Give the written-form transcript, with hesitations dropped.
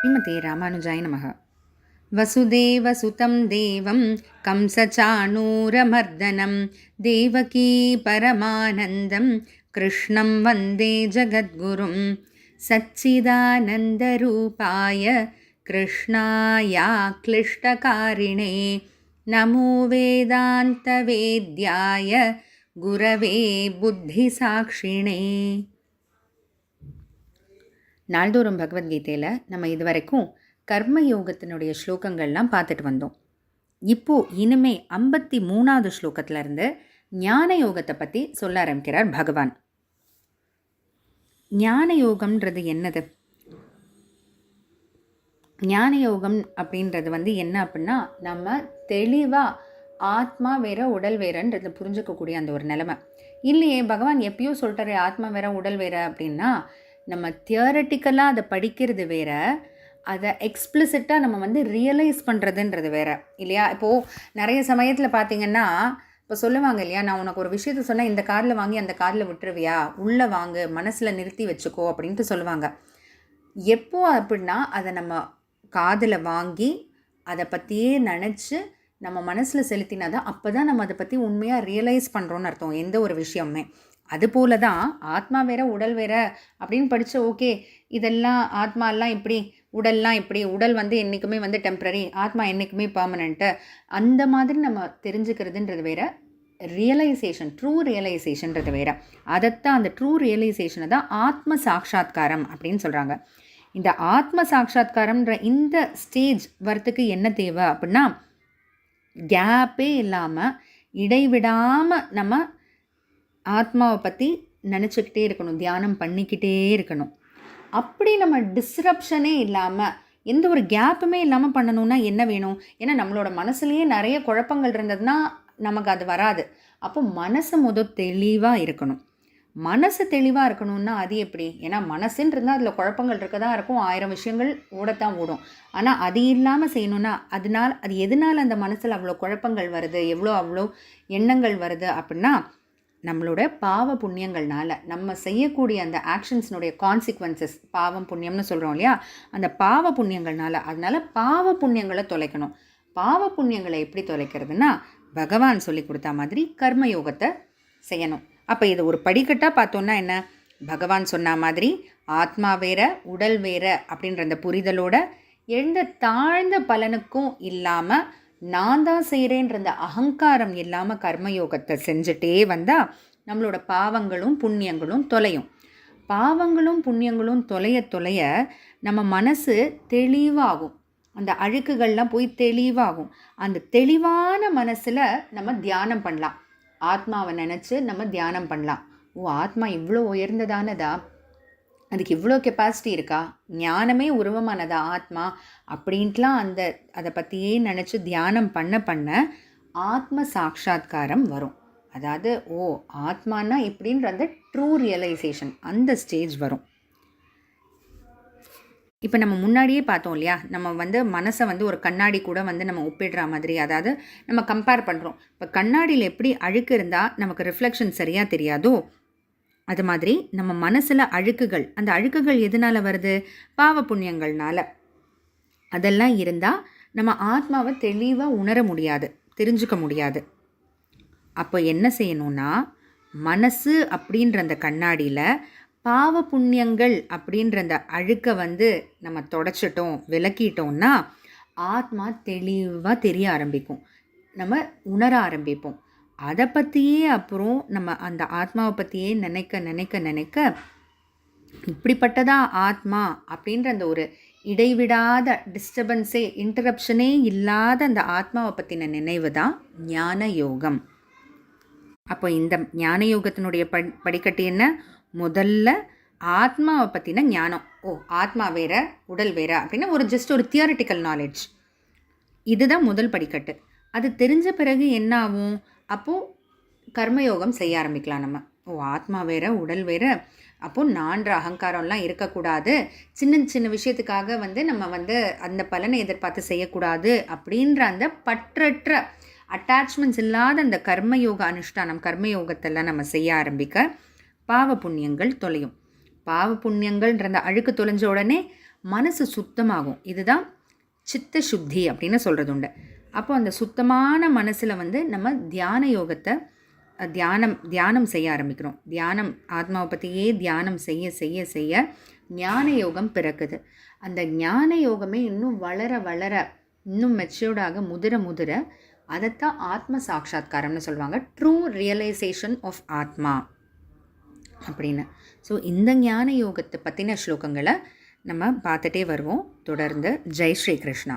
ஸ்ரீமதே ராமானுஜாய நமः. வசுதேவசுதம் தேவம் கம்சசாணூரமர்தனம் தேவகீ பரமானந்தம் கிருஷ்ணம் வந்தே ஜகத்குரும் சச்சிதானந்தரூபாய கிருஷ்ணாய க்ளிஷ்டகாரிணே நமோ வேதாந்தவேத்யாய குரவே புத்திசாக்ஷிணே. நாள்தோறும் பகவத்கீதையில் நம்ம இதுவரைக்கும் கர்மயோகத்தினுடைய ஸ்லோகங்கள்லாம் பார்த்துட்டு வந்தோம். இப்போது இனிமே 53வது ஸ்லோகத்திலேருந்து ஞான யோகத்தை பற்றி சொல்ல ஆரம்பிக்கிறார் பகவான். ஞான யோகம்ன்றது என்னது? ஞான யோகம் அப்படின்றது என்ன அப்படின்னா, நம்ம தெளிவாக ஆத்மா வேற உடல் வேறன்றது புரிஞ்சுக்கக்கூடிய அந்த ஒரு நிலைமை. இல்லையே, பகவான் எப்பயோ சொல்லிட்டாரு ஆத்மா வேற உடல் வேற அப்படின்னா, நம்ம தியரட்டிக்கலாக அதை படிக்கிறது வேற, அதை எக்ஸ்பிளிசிட்டாக நம்ம ரியலைஸ் பண்ணுறதுன்றது வேற இல்லையா? இப்போது நிறைய சமயத்தில் பார்த்திங்கன்னா, இப்போ சொல்லுவாங்க இல்லையா, நான் உனக்கு ஒரு விஷயத்த சொன்னால் இந்த காதில் வாங்கி அந்த காதில் விட்டுருவியா, உள்ளே வாங்கு, மனசில் நிறுத்தி வச்சுக்கோ அப்படின்ட்டு சொல்லுவாங்க. எப்போ அப்படின்னா, அதை நம்ம காதில் வாங்கி அதை பற்றியே நினச்சி நம்ம மனசில் செலுத்தினா தான் அப்போ தான் நம்ம அதை பற்றி உண்மையாக ரியலைஸ் பண்ணுறோன்னு அர்த்தம், எந்த ஒரு விஷயமே. அதுபோல தான் ஆத்மா வேற உடல் வேற அப்படின்னு படித்து ஓகே இதெல்லாம் ஆத்மாலாம் இப்படி உடல்லாம் இப்படி, உடல் என்றைக்குமே டெம்ப்ரரி, ஆத்மா என்றைக்குமே பர்மனெண்ட்டு, அந்த மாதிரி நம்ம தெரிஞ்சுக்கிறதுன்றது வேற, ரியலைசேஷன் ட்ரூ ரியலைசேஷன்றது வேற. அதைத்தான் அந்த ட்ரூ ரியலைசேஷனை தான் ஆத்ம சாட்சா்காரம் அப்படின்னு சொல்கிறாங்க. இந்த ஆத்ம சாட்சா்காரம்ன்ற இந்த ஸ்டேஜ் வரத்துக்கு என்ன தேவை அப்படின்னா, கேப்பே இல்லாமல் இடைவிடாமல் நம்ம ஆத்மாவை பற்றி நினச்சிக்கிட்டே இருக்கணும், தியானம் பண்ணிக்கிட்டே இருக்கணும். அப்படி நம்ம டிஸ்ரப்ஷனே இல்லாமல் எந்த ஒரு கேப்புமே இல்லாமல் பண்ணணுன்னா என்ன வேணும்? ஏன்னா நம்மளோட மனசுலேயே நிறைய குழப்பங்கள் இருந்ததுன்னா நமக்கு அது வராது. அப்போ மனசு தெளிவாக இருக்கணும். மனசு தெளிவாக இருக்கணும்னா அது எப்படி? ஏன்னா மனசுன்னு இருந்தால் அதில் குழப்பங்கள் இருக்க தான் இருக்கும், 1000 விஷயங்கள் ஓடத்தான் ஓடும். ஆனால் அது இல்லாமல் செய்யணுன்னா அது எதனால் அந்த மனசில் அவ்வளோ குழப்பங்கள் வருது, அவ்வளோ எண்ணங்கள் வருது அப்படின்னா, நம்மளோட பாவ புண்ணியங்கள்னால, நம்ம செய்யக்கூடிய அந்த ஆக்ஷன்ஸ்னுடைய கான்சிக்வன்சஸ், பாவம் புண்ணியம்னு சொல்கிறோம் இல்லையா, அந்த பாவ புண்ணியங்கள்னால. அதனால் பாவ புண்ணியங்களை தொலைக்கணும். பாவ புண்ணியங்களை எப்படி தொலைக்கிறதுனா, பகவான் சொல்லி கொடுத்த மாதிரி கர்மயோகத்தை செய்யணும். அப்போ இது ஒரு படிக்கட்டாக பார்த்தோன்னா என்ன, பகவான் சொன்ன மாதிரி ஆத்மா வேற உடல் வேற அப்படின்ற அந்த புரிதலோட எந்த தாழ்ந்த பலனுக்கும் இல்லாமல் நான் தான் செய்கிறேன்ற அந்த அகங்காரம் இல்லாமல் கர்மயோகத்தை செஞ்சுட்டே வந்தால் நம்மளோட பாவங்களும் புண்ணியங்களும் தொலையும். பாவங்களும் புண்ணியங்களும் தொலைய நம்ம மனசு தெளிவாகும், அந்த அழுக்குகள்லாம் போய் தெளிவாகும். அந்த தெளிவான மனசில் நம்ம தியானம் பண்ணலாம், ஆத்மாவை நினச்சி நம்ம தியானம் பண்ணலாம். ஆத்மா இவ்வளோ உயர்ந்ததானதா, அதுக்கு இவ்வளோ கெப்பாசிட்டி இருக்கா, ஞானமே உருவமானதா ஆத்மா அப்படின்ட்டுலாம் அதை பற்றியே நினச்சி தியானம் பண்ண ஆத்ம சாட்சா்காரம் வரும். அதாவது ஆத்மானா இப்படின்ற அந்த ட்ரூ ரியலைசேஷன், அந்த ஸ்டேஜ் வரும். இப்போ நம்ம முன்னாடியே பார்த்தோம் இல்லையா, நம்ம மனசை ஒரு கண்ணாடி கூட நம்ம ஒப்பிடுற மாதிரி, அதாவது நம்ம கம்பேர் பண்ணுறோம். இப்போ கண்ணாடியில் எப்படி அழுக்கு இருந்தால் நமக்கு ரிஃப்ளெக்ஷன் சரியாக தெரியாதோ, அது மாதிரி நம்ம மனசில் அழுக்குகள், அந்த அழுக்குகள் எதனால் வருது? பாவ புண்ணியங்கள்னால. அதெல்லாம் இருந்தால் நம்ம ஆத்மாவை தெளிவாக உணர முடியாது, தெரிஞ்சுக்க முடியாது. அப்போ என்ன செய்யணும்னா, மனசு அப்படின்ற அந்த கண்ணாடியில் பாவ புண்ணியங்கள் அப்படின்ற அந்த அழுக்கை நம்ம தொடச்சிட்டோம், விளக்கிட்டோம்னா ஆத்மா தெளிவாக தெரிய ஆரம்பிக்கும், நம்ம உணர ஆரம்பிப்போம். அதை பற்றியே அப்புறம் நம்ம அந்த ஆத்மாவை பற்றியே நினைக்க இப்படிப்பட்டதா ஆத்மா அப்படின்ற அந்த ஒரு இடைவிடாத டிஸ்டர்பன்ஸே, இன்டரப்ஷனே இல்லாத அந்த ஆத்மாவை பற்றின நினைவு தான் ஞான யோகம். அப்போ இந்த ஞான யோகத்தினுடைய படிக்கட்டு என்ன? முதல்ல ஆத்மாவை பற்றின ஞானம். ஆத்மா வேற உடல் வேற அப்படின்னு ஒரு தியரிட்டிக்கல் நாலேஜ், இதுதான் முதல் படிக்கட்டு. அது தெரிஞ்ச பிறகு என்ன ஆகும்? அப்போது கர்மயோகம் செய்ய ஆரம்பிக்கலாம் நம்ம. ஆத்மா வேற உடல் வேற, அப்போது நான்ற அகங்காரம்லாம் இருக்கக்கூடாது, சின்ன சின்ன விஷயத்துக்காக நம்ம அந்த பலனை எதிர்பார்த்து செய்யக்கூடாது அப்படின்ற அந்த பற்றற்ற அட்டாச்மெண்ட்ஸ் இல்லாத அந்த கர்மயோக அனுஷ்டானம், கர்மயோகத்தெல்லாம் நம்ம செய்ய ஆரம்பிக்க பாவ புண்ணியங்கள் தொலையும். பாவ புண்ணியங்கள்ன்ற அந்த அழுக்கு தொலைஞ்ச உடனே மனசு சுத்தமாகும். இதுதான் சித்த சுத்தி அப்படின்னு சொல்கிறது உண்டு. அப்போ அந்த சுத்தமான மனசில் வந்து நம்ம தியான யோகத்தை தியானம் செய்ய ஆரம்பிக்கிறோம். தியானம் ஆத்மாவை பற்றியே தியானம் செய்ய செய்ய செய்ய ஞான யோகம் பிறக்குது. அந்த ஞான யோகமே இன்னும் வளர வளர இன்னும் மெச்சூர்டாக முதிர முதிர அதைத்தான் ஆத்ம சாட்சா்காரம்னு சொல்லுவாங்க. ட்ரூ ரியலைசேஷன் ஆஃப் ஆத்மா அப்படின்னு. ஸோ இந்த ஞான யோகத்தை பற்றின ஸ்லோகங்களை நம்ம பார்த்துட்டே வருவோம் தொடர்ந்து. ஜெய் ஸ்ரீ கிருஷ்ணா.